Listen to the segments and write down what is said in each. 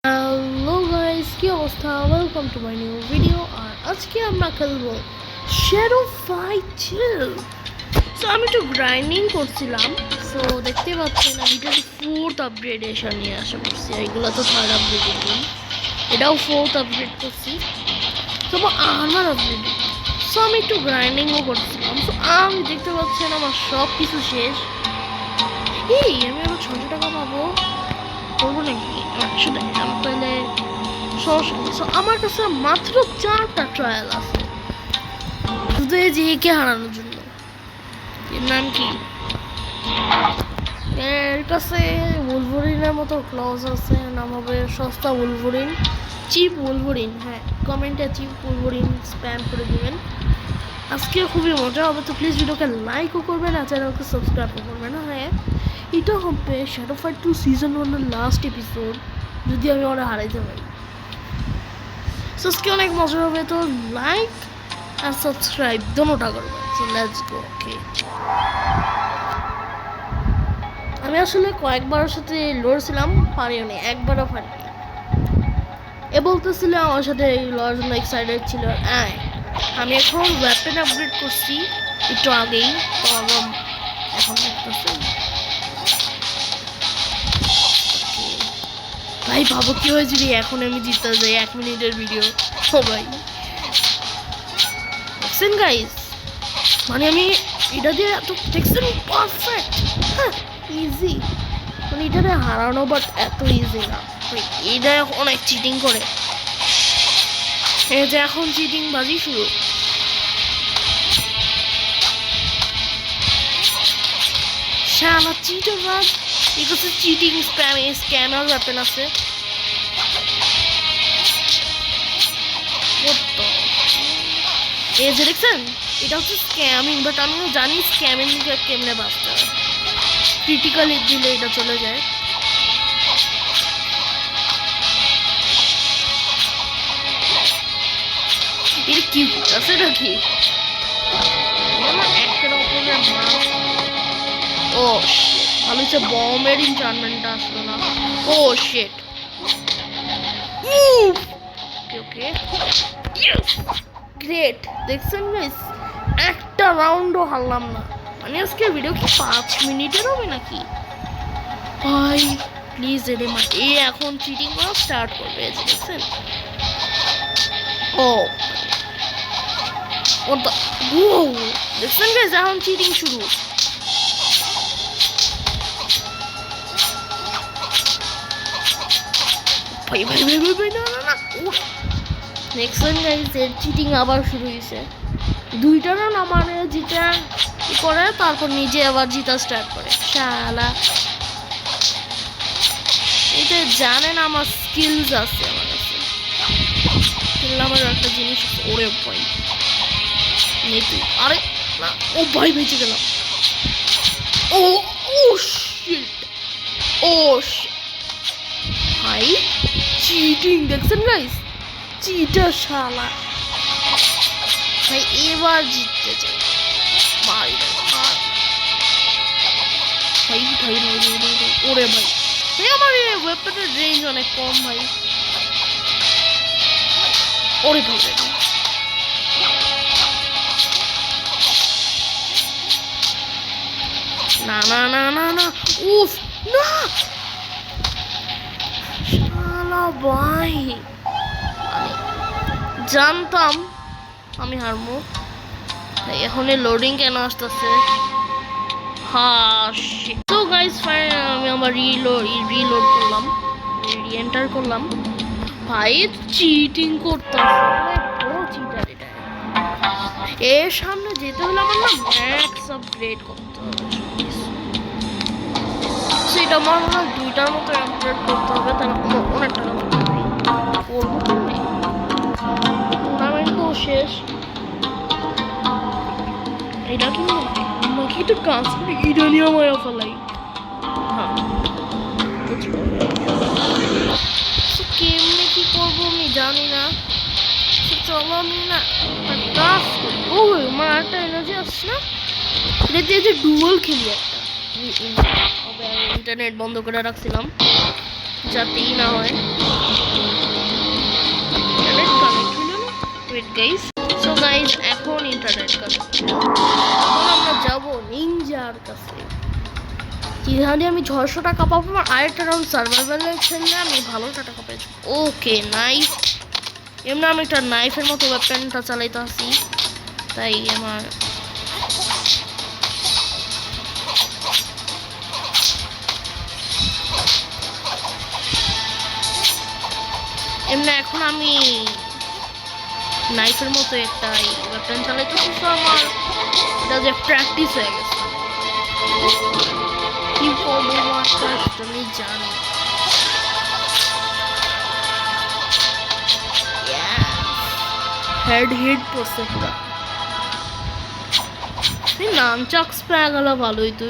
Hello guys, কি অবস্থা? Welcome to my new video. আর আজকে আমরা খেলবো শ্যাডো ফাইট 2। সো আমি একটু গ্রাইন্ডিং করছিলাম। সো দেখতে পাচ্ছেন আমি এটা 4th আপগ্রেডেশন নিয়ে আসা করছি। এইগুলো তো 3rd আপগ্রেডেড নেই, এটাও 4th আপগ্রেড করছি। তো আমার আপগ্রেড, সো আমি একটু গ্রাইন্ডিংও করছিলাম। সো আমি দেখতে পাচ্ছেন আমার সব কিছু শেষ। এই আমি আবার 600 টাকা পাবো, করবো নাকি? আচ্ছা দেখলাম তাহলে সমস্যা। আমার কাছে মাত্র 4টা ট্রায়াল আছে শুধু এই যে একে হারানোর জন্য। এর নাম কি? এর কাছে উলভারিনের মতো ক্লজ আছে, নাম হবে সস্তা উলভারিন, চিপ উলভারিন। হ্যাঁ, কমেন্টে চিপ উলভারিন স্প্যাম করে দিবেন। আজকে খুবই মজা হবে, তো প্লিজ ভিডিওকে লাইকও করবেন আর চ্যানেলকে সাবস্ক্রাইবও করবেন। হ্যাঁ, এটা হবে শ্যাডো ফাইট 2 সিজন 1 এর লাস্ট এপিসোড, যদি আমি ওরা হারাইতে পারি। সো আজকে অনেক মজা হবে, তো লাইক আর সাবস্ক্রাইব দোনোটা করবেন। So let's go. ওকে, আমি আসলে কয়েকবারের সাথে লড়ছিলাম, পারিও নি, একবারও পারিনি। এ বলতেছিল আমার সাথে লড়ার জন্য এক্সাইটেড ছিল। আমি এখন ওয়েপেন আপগ্রেড করছি একটু আগেই, তো আমার এখন দেখতেছি ভাই ভাবো কি হয়েছে রে, এখন আমি জিততে যাই 1 মিনিটের ভিডিও। ও ভাই দেখছেন গাইস, মানে আমি এটা দিয়ে এত দেখছেন পারফেক্ট, হ্যাঁ ইজি, মানে এটা হারানো বাট এত ইজি না। এটা অনেক চিটিং করে, এই যে এখন চিটিং বাজি শুরু। শালা চিটার বাজ, এই কাছে চিটিং স্ক্যামার ওয়েপেন আছে। এই যে দেখছেন, এটা হচ্ছে স্ক্যামিং, বাট আমিও জানি স্ক্যামিং কেমনে বাঁচতে হয়। ক্রিটিক্যালি দিলে এটা চলে যায়। এটা কি আছে নাকি? একটা রকমের ও শিট, ভালো হচ্ছে বমের ইনচার্টমেন্টটা আসলো না। ও শিট, ওকে গ্রেট। দেখছেন গাইস, একটা রাউন্ডও হারলাম না। মানে আজকে ভিডিও কি 5 মিনিটের হবে নাকি ভাই? প্লিজ এরে মা, এ এখন চিটিং করা স্টার্ট করবে। দেখছেন, ও দেখছেন গাইস, এখন চিটিং শুরু। ভাই ভাই ভাই ভাই না না না, দেখছেন গাইস, এর চিটিং আবার শুরু হয়েছে। 2টা রান আমার জিতা করে, তারপর নিজে আবার জিতা স্টার্ট করে। শালা এটা জানেন আমার স্কিলস আছে, আমার কাছে আমার একটা জিনিস আছে। ওরে ভাই নেই, আরে না, ও ভাই বেঁচে গেলাম। ও ও শিট, ও ভাই চিটিং দেখছেন গাইস, চিটার শালা। ভাই এবার জিততে চাই, মারি ভাই ভাই ভাই ভাই। ওরে ভাই ভাই, আমার এই ওয়েপনের রেঞ্জ অনেক কম ভাই। ওরে ভাই না না না না না, উফ না শালা ভাই, জানতাম আমি হারবো। এখন লোডিং কেন আসতেছে? তো গাইস ফাইন, আমি আবার রিলোড করলাম, রিএন্টার করলাম। ভাই চিটিং করতেছে, বড় চিটার এটা। এর সামনে যেতে হলে আমার না ম্যাক্স আপগ্রেড করতে হবে। সেটা আমার মনে হয় 2টার মতো আপগ্রেড করতে হবে, তাহলে অনেক টাকা করবো। টুর্নামেন্টও শেষ, এটা কি আমাকে একটু কাজ করে এটা নিয়ে মায়া ফেলাই। হ্যাঁ কেমনে কি করবো আমি জানি না। চলো আমি না কাজ করি। ও আমার একটা এনার্জি আসছে না, এটা দিয়ে যে ডুয়েল খেলি একটা। ইন্টারনেট বন্ধ করে রাখছিলাম যাতেই না হয়। গাইস। সো গাইস এখন ইন্টারনেট কানেক্ট, এখন আমরা যাব নিনজার কাছে। যেখানে আমি 600 টাকা পাবো, আরেকটা রাউন্ড সার্ভাইভালে খেললে আমি ভালো টাকা পাবো। Okay nice. এমনি আমি একটা নাইফের মতো ওয়েপনটা চালাইতে আসি, তাই আমার এমনি এখন আমি নাইফের মতো একটা ওয়েপন চালাইতেছি। তো আমার এটা যে প্র্যাকটিস হয়ে গেছে, কি করবো তুমি জানো। হেড হিট পড়ছে পুরা। নাম চাক্স পাওয়া গেল ভালোই তো।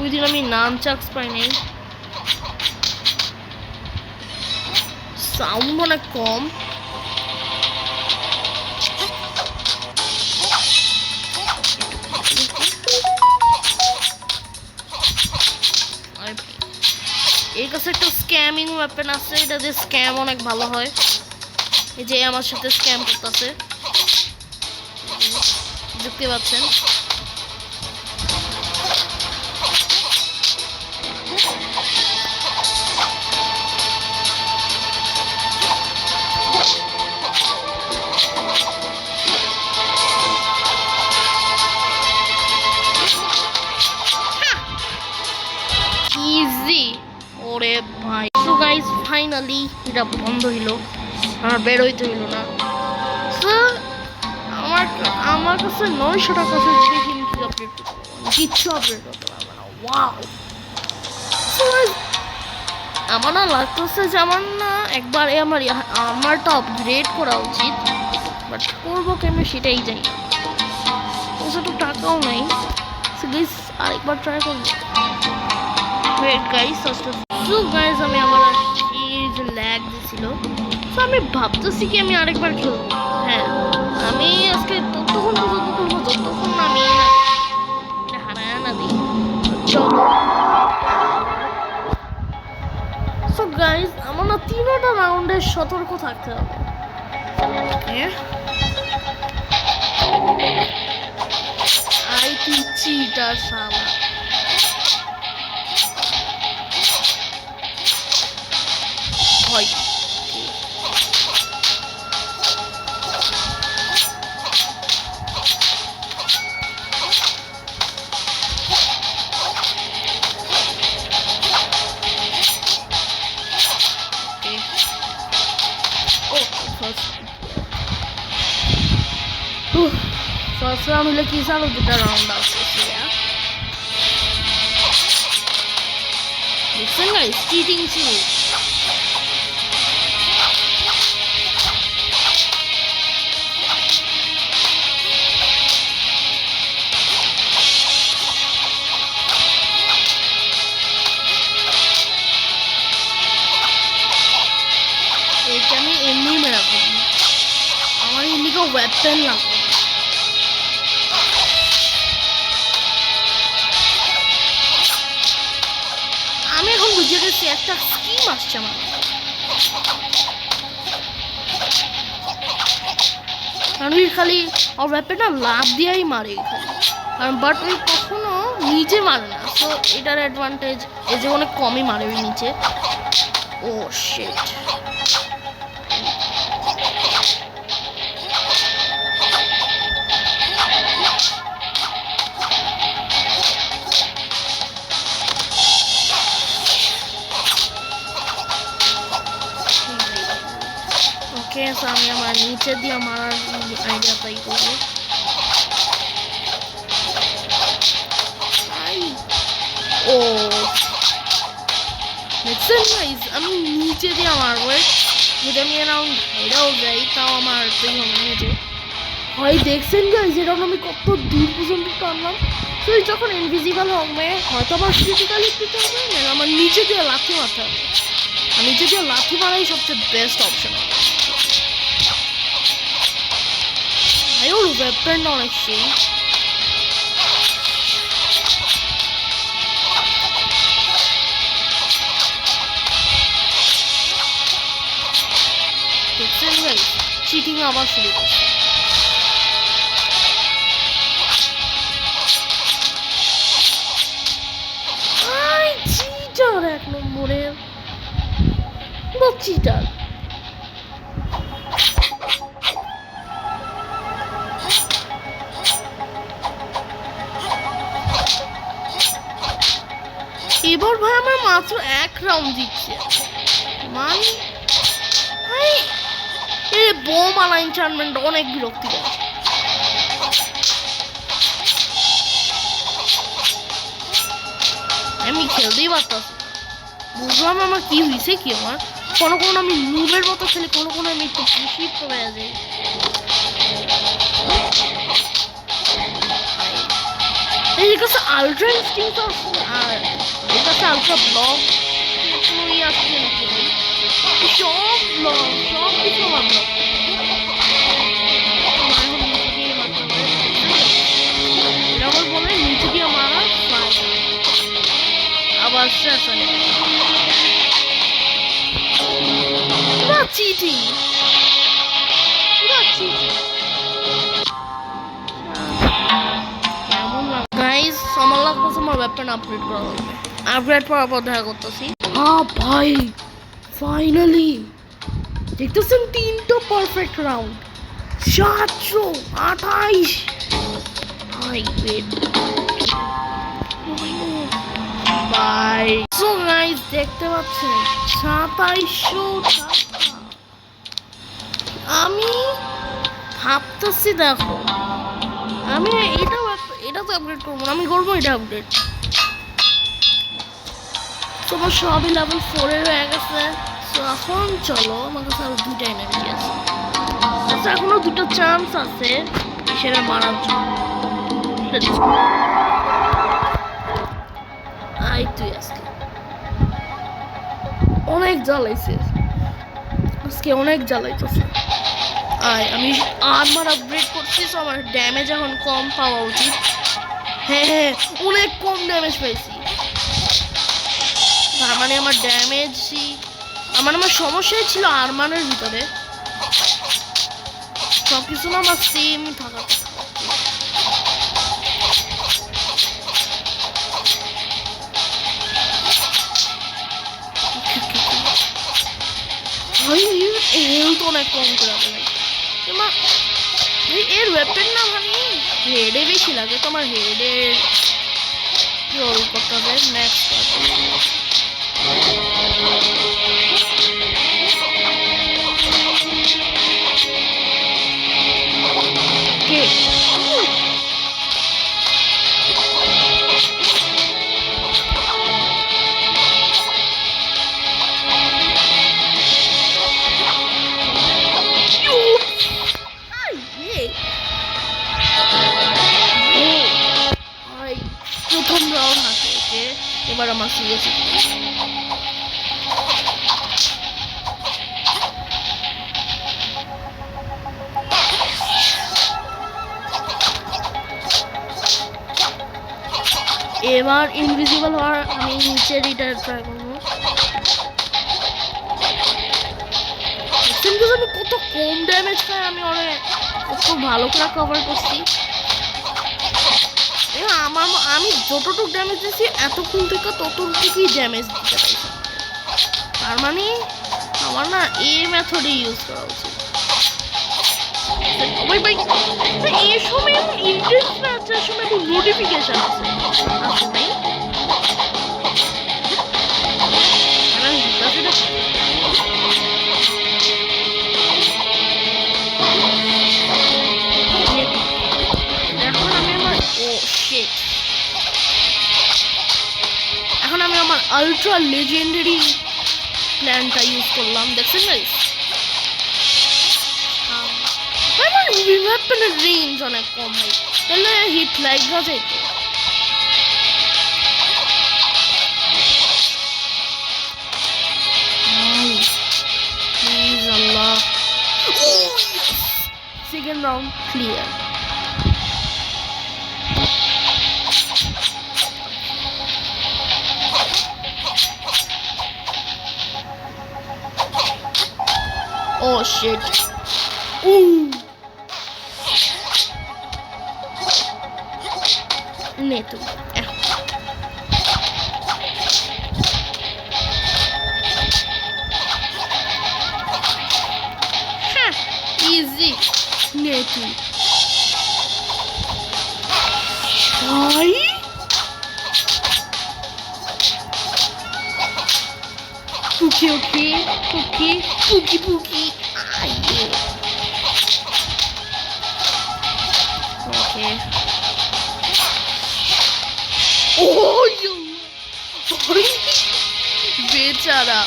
ওই দিন আমি নাম চাক্স পাই নাই। সাউন্ড অনেক কম। এর কাছে একটা স্ক্যামিং ওয়েপন আছে, এটা যে স্ক্যাম অনেক ভালো হয়। এই যে আমার সাথে স্ক্যাম করতেছে, দেখতে পাচ্ছেন। ইজি ওরে ভাই। সো গাইস ফাইনালি এটা বন্ধ হইলো, আমার বের হইতে হইলো না। সো আমার কাছে 900 টাকা আছে, দেখি কি আপডেট কিচ্ছু আপডেট করতে পারবে না। ওয়াও। আমার না লাগতেছে যে আমার না একবার আমারটা আপগ্রেড করা উচিত, বাট করবো কেন সেটাই জানি না। তো টাকাও নাই। সো গাইস আরেকবার ট্রাই করবো। ওয়েট গাইস, সো গাইস আমি আবার যে ল্যাগ দিছিল। সো আমি ভাবতেছি কি আমি আরেকবার খেলবো। হ্যাঁ আমি আজকে ততক্ষণ পর্যন্ত খেলবো যতক্ষণ না আমি হারায় না দিই। চলো। সো গাইস আমার না 3টা রাউন্ডে সতর্ক থাকতে হবে। আই তুই চিটার শালা। হয় ফার্স্ট রাউন্ড হলে কি জানো, 2টা রাউন্ড আছে। দেখছেন গাইস চিটিং ছিল। এটা আমি এমনি মেরা করি, আমার এমনিকে ওয়েপন লাগবে। আমি এখন বুঝে গেছি একটা স্কিম আসছে আমার। কারণ ওই খালি আর ওয়েপনটা লাভ দিয়েই মারে খালি, কারণ বাট ওই কখনো নিচে মারে না। সো এটার অ্যাডভান্টেজ এই যে অনেক কমই মারে ওই নিচে। ও শিট। ওকে সো আমি আমার নিচে দিয়ে মারার আইডিয়া পাই করবো। ও দেখছেন গাইস আমি নিচে দিয়ে মারবো, যদি আমি অ্যারাউন্ড হাইরাও যাই তাও আমার নিচে হয়। দেখছেন গাইস এরকম আমি কত দূর পর্যন্ত টানলাম। তো যখন ইনভিজিবল হবে হয়তো আমার ফিজিক্যালি দিতে হবে না, আমার নিচে দিয়ে লাথি মারতে হবে। আর নিচে দিয়ে লাথি মারাই সবচেয়ে বেস্ট অপশন। ভাই ওর ওয়েপনটা অনেক সেই। দেখছেন গাইস, চিটিং আবার শুরু করছে। চিটার এক নম্বরের চিটার। এবার ভাই আমার মাত্র এক রাউন্ড দিচ্ছে মানে বোম আলা এনচান্টমেন্ট অনেক বিরক্তিকর। আমি খেলতেই পারতাম, বুঝলাম আমার কি হয়েছে কি আমার। কোনো কোনো আমি নুবের মতো খেলি, কোনো কোনো আমি একটু শিফট হয়ে যাই। এর কাছে আলট্রা ইনস্টিংক্ট আছে আর এর কাছে আলট্রা ব্লক কোনো ইয়ে আসছে নাকি, সব ব্লক সব কিছু আমার ব্লক। এটা আমার বলে নিচে দিয়ে মারা আবার শেষ হয় পুরা চিটিং, পুরা চিটিং। গাইস আমার লাগতেছে আমার ওয়েপন আপগ্রেড করা লাগবে। আপগ্রেড করার পর দেখা করতেছি। হ্যাঁ ভাই ফাইনালি দেখতেছেন 3টা পারফেক্ট রাউন্ড, 728 ভাই ওয়েট ভাই। সো গাইস দেখতে পাচ্ছেন 2700 টাকা। আমি ভাবতেছি দেখো আমি এটা তো আপগ্রেড করবো না, আমি করবো এটা আপগ্রেড। তোমার সবই লেভেল 4 এর হয়ে গেছে। তো এখন চলো, আমার কাছে আরো 2টা এনার্জি আছে, আচ্ছা এখনো 2টা চান্স আছে সেটা মারার জন্য। আই তুই আজকে অনেক জ্বালাইছে, আজকে অনেক জ্বালাইতেছে। আমি আর্মার আপগ্রেড করছি, তো আমার ড্যামেজ এখন কম পাওয়া উচিত। হ্যাঁ অনেক কম ড্যামেজ পাইছি, তার মানে আমার ড্যামেজই আমার সমস্যাই ছিল আর্মারের ভিতরে। সব কিছু না আমার সেমই থাকা। হেলথ অনেক কম করে এর ওয়েপেন না মানে হেডে বেশি লাগে, তোমার হেডের রোল করতে হবে ম্যাক্স কে প্রথম রাউন্ড আছে ওকে, এবার আমার সিরিয়াস এবার ইনভিজিবল হওয়ার আমি নিচে রিটার ট্রাই করবো। আমি কত কম ড্যামেজ পাই, আমি অনেক খুব ভালো করে কভার করছি। আমি যতটুকু ড্যামেজ দিয়েছি এতক্ষণ থেকে ততটুকুই ড্যামেজ দিতে পারছি, তার মানে আমার না এই মেথডে ইউজ করা উচিত। এই সময় ইন্টারেস্ট না আছে, সময় নোটিফিকেশন আছে আসলে এখন আমি আমার আলট্রা লেজেন্ডারি প্ল্যানটা ইউজ করলাম, দেখছেন গাইস আমার ওয়েপনের রেঞ্জ অনেক কম হয়, তাহলে হিট লাইক গাছে please Allah. Second round clear. Oh shit. Ooh. নে তুই হ্যাঁ ইজি নে তুই ভাই পুকি ওকে পুকি পুকি পুকি আইয়ে ওকে Oh, you বেচারা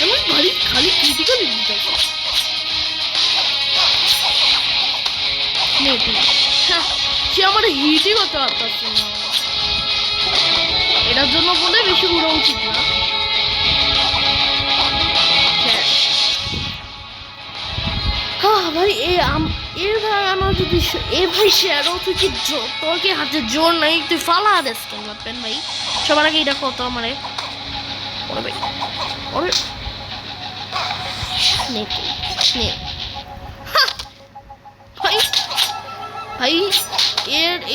এমন ভারী খালি ক্রিটিক্যাল দিতে হ্যাঁ সে আমার হিটই করতে পারতেছে না এটার জন্য বলে বেশি উড়া উচিত না ভাই এর ভাই আমার যদি ভাই শেয়ারও তুই কি তোর কি হাতে জোর নাই তুই ফালা দেস কেন বাপেন ভাই সবার আগে এটা কত আমারে ওরে ভাই ওরে নে ভাই ভাই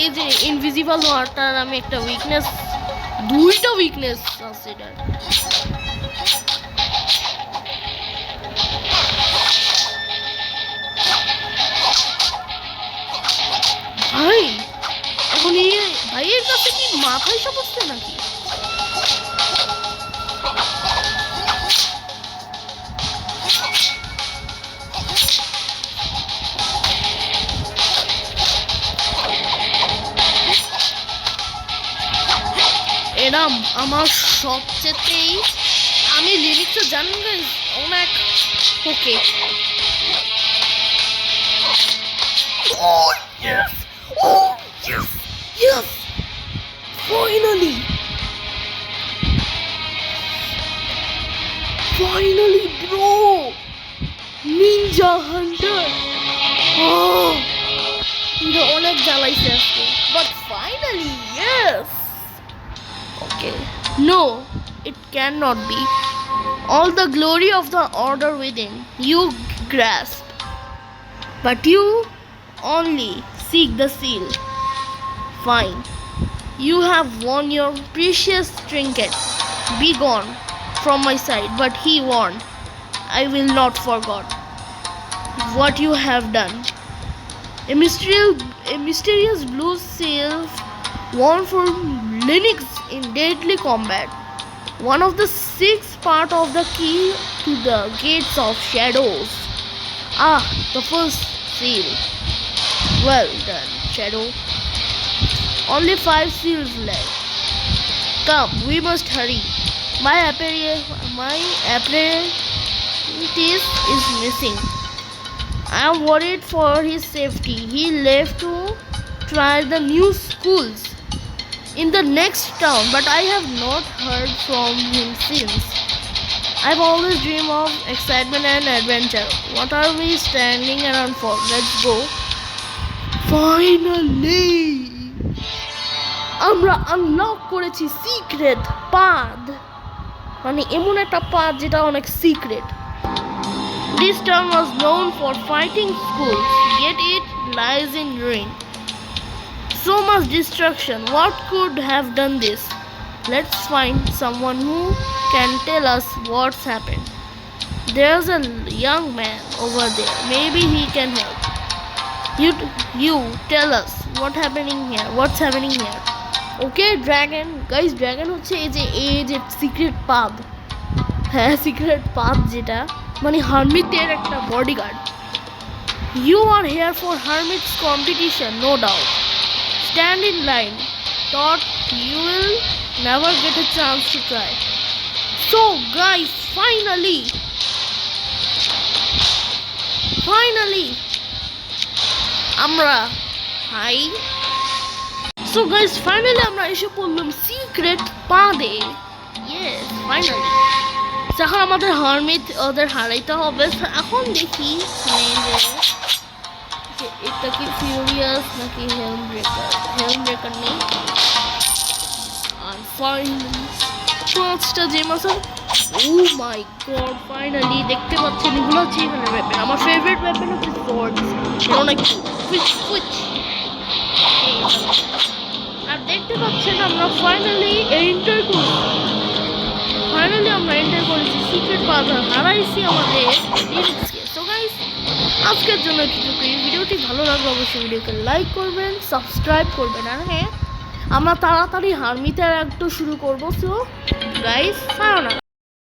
এই যে ইনভিজিবল হওয়াটার আমি একটা উইকনেস দুইটা উইকনেস আছে এটার ভাই এখন ভাইয়ের কাছে কি মাথায় সমস্যা নাকি এরম আমার সবচেয়েই আমি লিরিক্সটা জানি গাইস অনেক ওকে Oh yes! Oh yes! Yes! Finally! Finally, bro! Ninja Hunter! Oh! এটা অনেক জ্বালাইছে আজকে but finally, yes! Okay. No, it cannot be. All the glory of the order within you grasp. But you only seek the seal. Fine. You have won your precious trinket. Be gone from my sight. But he warned, I will not forget what you have done. A mysterious blue seal won for Linux in deadly combat. One of the 6 part of the key to the gates of shadows. Ah, the first seal. Well done, Shadow. Only 5 seals left. Come, we must hurry. My apprentice is missing. I am worried for his safety. He left to try the new schools in the next town, but I have not heard from him since. I've always dreamed of excitement and adventure. What are we standing around for? Let's go. Finally! আমরা unlock করেছি secret path মানে এমন একটা path যেটা অনেক secret This town was known for fighting schools, yet it lies in ruin. So much destruction. What could have done this? Let's find someone who can tell us what's happened. There's a young man over there. Maybe he can help. You tell us what's happening here. Okay, dragon. Guys, dragon হচ্ছে এই যে secret path হ্যাঁ secret path যেটা মানে হারমিটের একটা bodyguard You are here for hermit's competition, no doubt. Stand in line. Thought you will never get a chance to try. So guys, finally আমরা high So guys, finally আমরা এসে পড়লাম secret পাথে Yes, finally. এখন আমাদের hermit ওদের হারাইতে হবে এখন দেখি যে এটা কি ফিউরিয়াস নাকি হেলম ব্রেকার নেই ফাইনালি 5টা জেম আছে। ও মাই গড, ফাইনালি দেখতে পাচ্ছেন এগুলো হচ্ছে এখানে ওয়েপেন। আমার ফেভারিট ওয়েপেন হচ্ছে সোর্ড, অনেক সুইচ সুইচ। আর দেখতে পাচ্ছেন আমরা ফাইনালি এন্টার করছি, করেছি সিক্রেট বাজার, হারাইছি আমাদের লিরিক্সকে। সো গাইস, আজকের জন্য এটুকুই। ভিডিওটি ভালো লাগলে অবশ্যই ভিডিওকে লাইক করবেন, সাবস্ক্রাইব করবেন। আর হ্যাঁ, আমরা তাড়াতাড়ি হারমিতে একটু শুরু করবো। So guys, সায়োনারা।